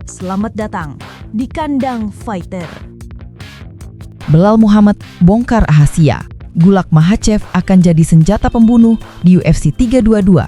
Selamat datang di Kandang Fighter. Belal Muhammad bongkar rahasia. Gulak Makhachev akan jadi senjata pembunuh di UFC 322.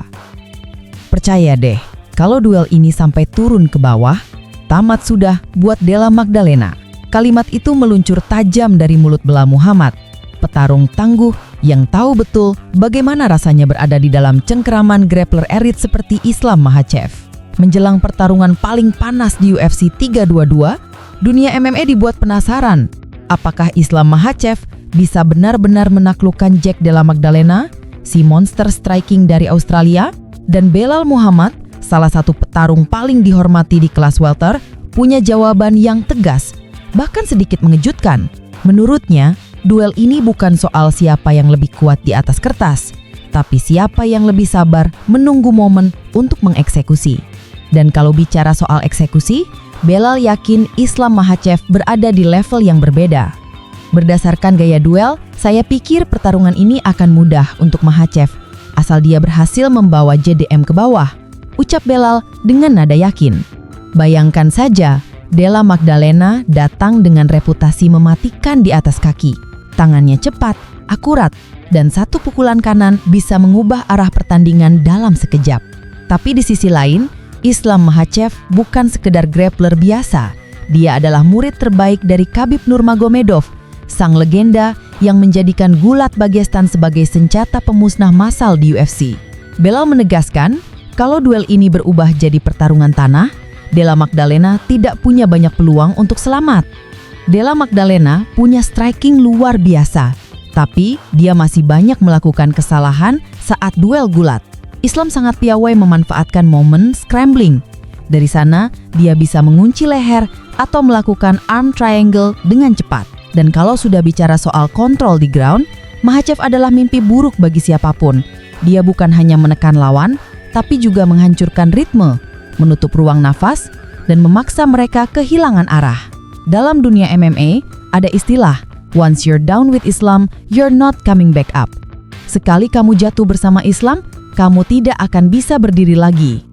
Percaya deh, kalau duel ini sampai turun ke bawah, tamat sudah buat Della Magdalena. Kalimat itu meluncur tajam dari mulut Belal Muhammad, petarung tangguh yang tahu betul bagaimana rasanya berada di dalam cengkeraman grappler elit seperti Islam Makhachev. Menjelang pertarungan paling panas di UFC 322, dunia MMA dibuat penasaran. Apakah Islam Makhachev bisa benar-benar menaklukkan Jack Della Magdalena, si monster striking dari Australia? Dan Belal Muhammad, salah satu petarung paling dihormati di kelas welter, punya jawaban yang tegas, bahkan sedikit mengejutkan. Menurutnya, duel ini bukan soal siapa yang lebih kuat di atas kertas, tapi siapa yang lebih sabar menunggu momen untuk mengeksekusi. Dan kalau bicara soal eksekusi, Belal yakin Islam Makhachev berada di level yang berbeda. Berdasarkan gaya duel, saya pikir pertarungan ini akan mudah untuk Makhachev, asal dia berhasil membawa JDM ke bawah, ucap Belal dengan nada yakin. Bayangkan saja, Della Magdalena datang dengan reputasi mematikan di atas kaki. Tangannya cepat, akurat, dan satu pukulan kanan bisa mengubah arah pertandingan dalam sekejap. Tapi di sisi lain, Islam Makhachev bukan sekedar grappler biasa. Dia adalah murid terbaik dari Khabib Nurmagomedov, sang legenda yang menjadikan Gulat Dagestan sebagai senjata pemusnah massal di UFC. Belal menegaskan, kalau duel ini berubah jadi pertarungan tanah, Della Magdalena tidak punya banyak peluang untuk selamat. Della Magdalena punya striking luar biasa, tapi dia masih banyak melakukan kesalahan saat duel gulat. Islam sangat piawai memanfaatkan momen scrambling. Dari sana, dia bisa mengunci leher atau melakukan arm triangle dengan cepat. Dan kalau sudah bicara soal kontrol di ground, Makhachev adalah mimpi buruk bagi siapapun. Dia bukan hanya menekan lawan, tapi juga menghancurkan ritme, menutup ruang nafas, dan memaksa mereka kehilangan arah. Dalam dunia MMA, ada istilah, once you're down with Islam, you're not coming back up. Sekali kamu jatuh bersama Islam, kamu tidak akan bisa berdiri lagi.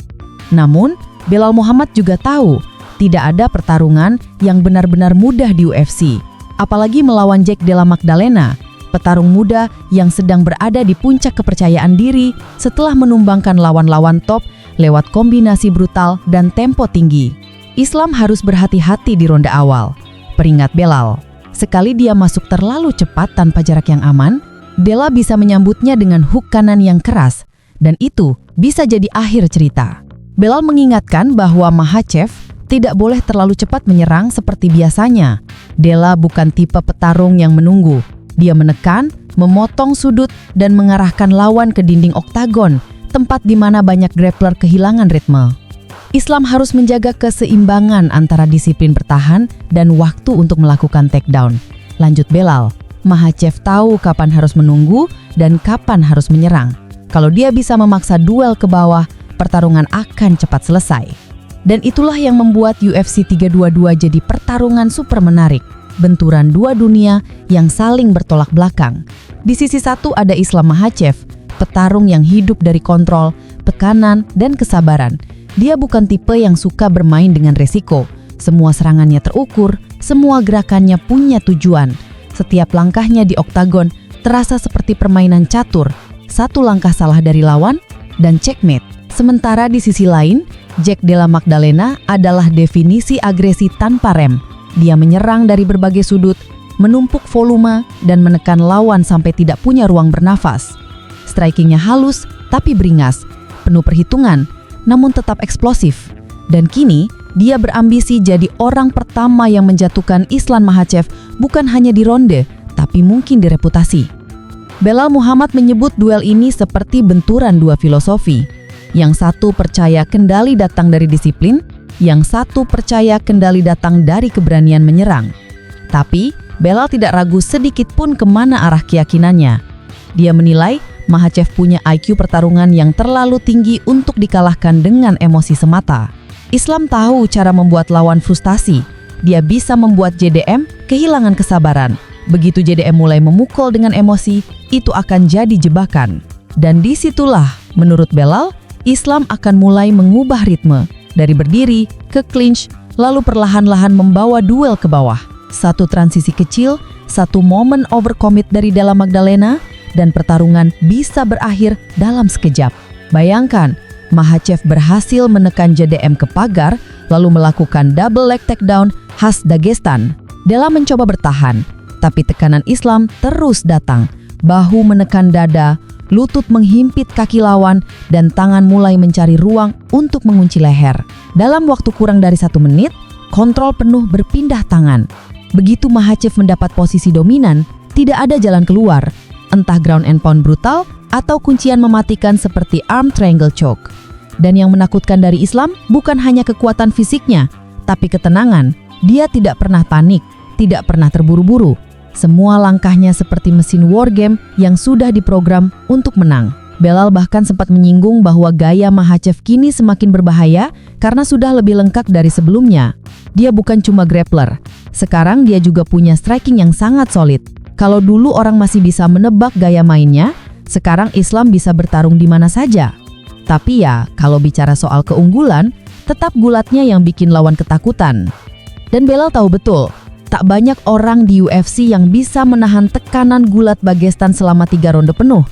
Namun, Belal Muhammad juga tahu, tidak ada pertarungan yang benar-benar mudah di UFC. Apalagi melawan Jack Della Magdalena, petarung muda yang sedang berada di puncak kepercayaan diri setelah menumbangkan lawan-lawan top lewat kombinasi brutal dan tempo tinggi. Islam harus berhati-hati di ronde awal. Peringat Belal, sekali dia masuk terlalu cepat tanpa jarak yang aman, Della bisa menyambutnya dengan hook kanan yang keras, dan itu bisa jadi akhir cerita. Belal mengingatkan bahwa Makhachev tidak boleh terlalu cepat menyerang seperti biasanya. Della bukan tipe petarung yang menunggu. Dia menekan, memotong sudut, dan mengarahkan lawan ke dinding oktagon, tempat di mana banyak grappler kehilangan ritme. Islam harus menjaga keseimbangan antara disiplin bertahan dan waktu untuk melakukan takedown. Lanjut Belal, Makhachev tahu kapan harus menunggu dan kapan harus menyerang. Kalau dia bisa memaksa duel ke bawah, pertarungan akan cepat selesai. Dan itulah yang membuat UFC 322 jadi pertarungan super menarik. Benturan dua dunia yang saling bertolak belakang. Di sisi satu ada Islam Makhachev, petarung yang hidup dari kontrol, tekanan, dan kesabaran. Dia bukan tipe yang suka bermain dengan resiko. Semua serangannya terukur, semua gerakannya punya tujuan. Setiap langkahnya di oktagon terasa seperti permainan catur. Satu langkah salah dari lawan, dan checkmate. Sementara di sisi lain, Jack Della Magdalena adalah definisi agresi tanpa rem. Dia menyerang dari berbagai sudut, menumpuk volume, dan menekan lawan sampai tidak punya ruang bernafas. Strikingnya halus, tapi beringas, penuh perhitungan, namun tetap eksplosif. Dan kini, dia berambisi jadi orang pertama yang menjatuhkan Islam Makhachev bukan hanya di ronde, tapi mungkin di reputasi. Belal Muhammad menyebut duel ini seperti benturan dua filosofi. Yang satu percaya kendali datang dari disiplin, yang satu percaya kendali datang dari keberanian menyerang. Tapi, Belal tidak ragu sedikit pun kemana arah keyakinannya. Dia menilai Makhachev punya IQ pertarungan yang terlalu tinggi untuk dikalahkan dengan emosi semata. Islam tahu cara membuat lawan frustasi. Dia bisa membuat JDM kehilangan kesabaran. Begitu JDM mulai memukul dengan emosi, itu akan jadi jebakan. Dan disitulah, menurut Belal, Islam akan mulai mengubah ritme. Dari berdiri, ke clinch, lalu perlahan-lahan membawa duel ke bawah. Satu transisi kecil, satu momen overcommit dari Della Magdalena, dan pertarungan bisa berakhir dalam sekejap. Bayangkan, Makhachev berhasil menekan JDM ke pagar, lalu melakukan double leg takedown khas Dagestan. Della mencoba bertahan, tapi tekanan Islam terus datang. Bahu menekan dada, lutut menghimpit kaki lawan, dan tangan mulai mencari ruang untuk mengunci leher. Dalam waktu kurang dari 1 menit, kontrol penuh berpindah tangan. Begitu Makhachev mendapat posisi dominan, tidak ada jalan keluar, entah ground and pound brutal atau kuncian mematikan seperti arm triangle choke. Dan yang menakutkan dari Islam bukan hanya kekuatan fisiknya, tapi ketenangan. Dia tidak pernah panik, tidak pernah terburu-buru. Semua langkahnya seperti mesin war game yang sudah diprogram untuk menang. Belal bahkan sempat menyinggung bahwa gaya Makhachev kini semakin berbahaya karena sudah lebih lengkap dari sebelumnya. Dia bukan cuma grappler, sekarang dia juga punya striking yang sangat solid. Kalau dulu orang masih bisa menebak gaya mainnya, sekarang Islam bisa bertarung di mana saja. Tapi ya, kalau bicara soal keunggulan, tetap gulatnya yang bikin lawan ketakutan. Dan Belal tahu betul, tak banyak orang di UFC yang bisa menahan tekanan gulat Dagestan selama 3 ronde penuh.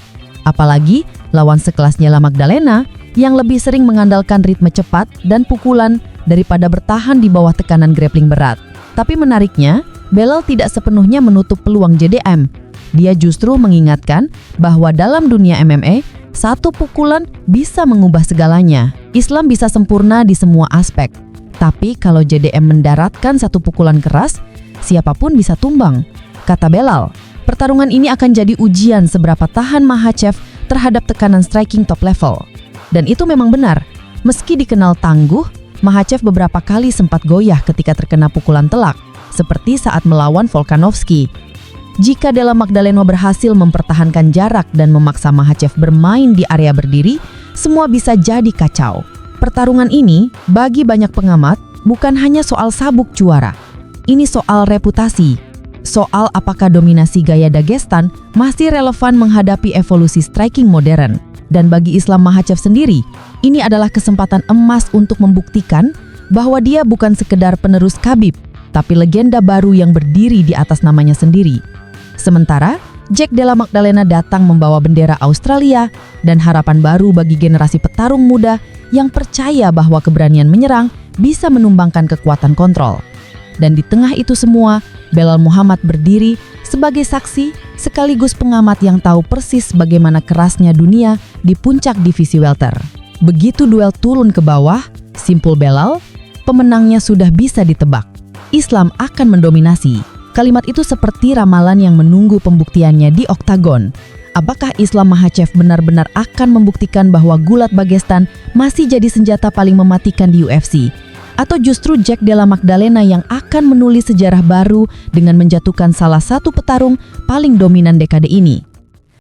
Apalagi lawan sekelas Della Magdalena yang lebih sering mengandalkan ritme cepat dan pukulan daripada bertahan di bawah tekanan grappling berat. Tapi menariknya, Belal tidak sepenuhnya menutup peluang JDM. Dia justru mengingatkan bahwa dalam dunia MMA, satu pukulan bisa mengubah segalanya. Islam bisa sempurna di semua aspek. Tapi kalau JDM mendaratkan satu pukulan keras, siapapun bisa tumbang. Kata Belal, pertarungan ini akan jadi ujian seberapa tahan Makhachev terhadap tekanan striking top level. Dan itu memang benar. Meski dikenal tangguh, Makhachev beberapa kali sempat goyah ketika terkena pukulan telak, seperti saat melawan Volkanovski. Jika Della Magdalena berhasil mempertahankan jarak dan memaksa Makhachev bermain di area berdiri, semua bisa jadi kacau. Pertarungan ini, bagi banyak pengamat, bukan hanya soal sabuk juara. Ini soal reputasi. Soal apakah dominasi gaya Dagestan masih relevan menghadapi evolusi striking modern. Dan bagi Islam Makhachev sendiri, ini adalah kesempatan emas untuk membuktikan bahwa dia bukan sekedar penerus Khabib, tapi legenda baru yang berdiri di atas namanya sendiri. Sementara, Jack Della Magdalena datang membawa bendera Australia dan harapan baru bagi generasi petarung muda yang percaya bahwa keberanian menyerang bisa menumbangkan kekuatan kontrol. Dan di tengah itu semua, Belal Muhammad berdiri sebagai saksi sekaligus pengamat yang tahu persis bagaimana kerasnya dunia di puncak divisi welter. Begitu duel turun ke bawah, simpul Belal, pemenangnya sudah bisa ditebak. Islam akan mendominasi. Kalimat itu seperti ramalan yang menunggu pembuktiannya di oktagon. Apakah Islam Makhachev benar-benar akan membuktikan bahwa gulat Dagestan masih jadi senjata paling mematikan di UFC? Atau justru Jack Della Magdalena yang akan menulis sejarah baru dengan menjatuhkan salah satu petarung paling dominan dekade ini?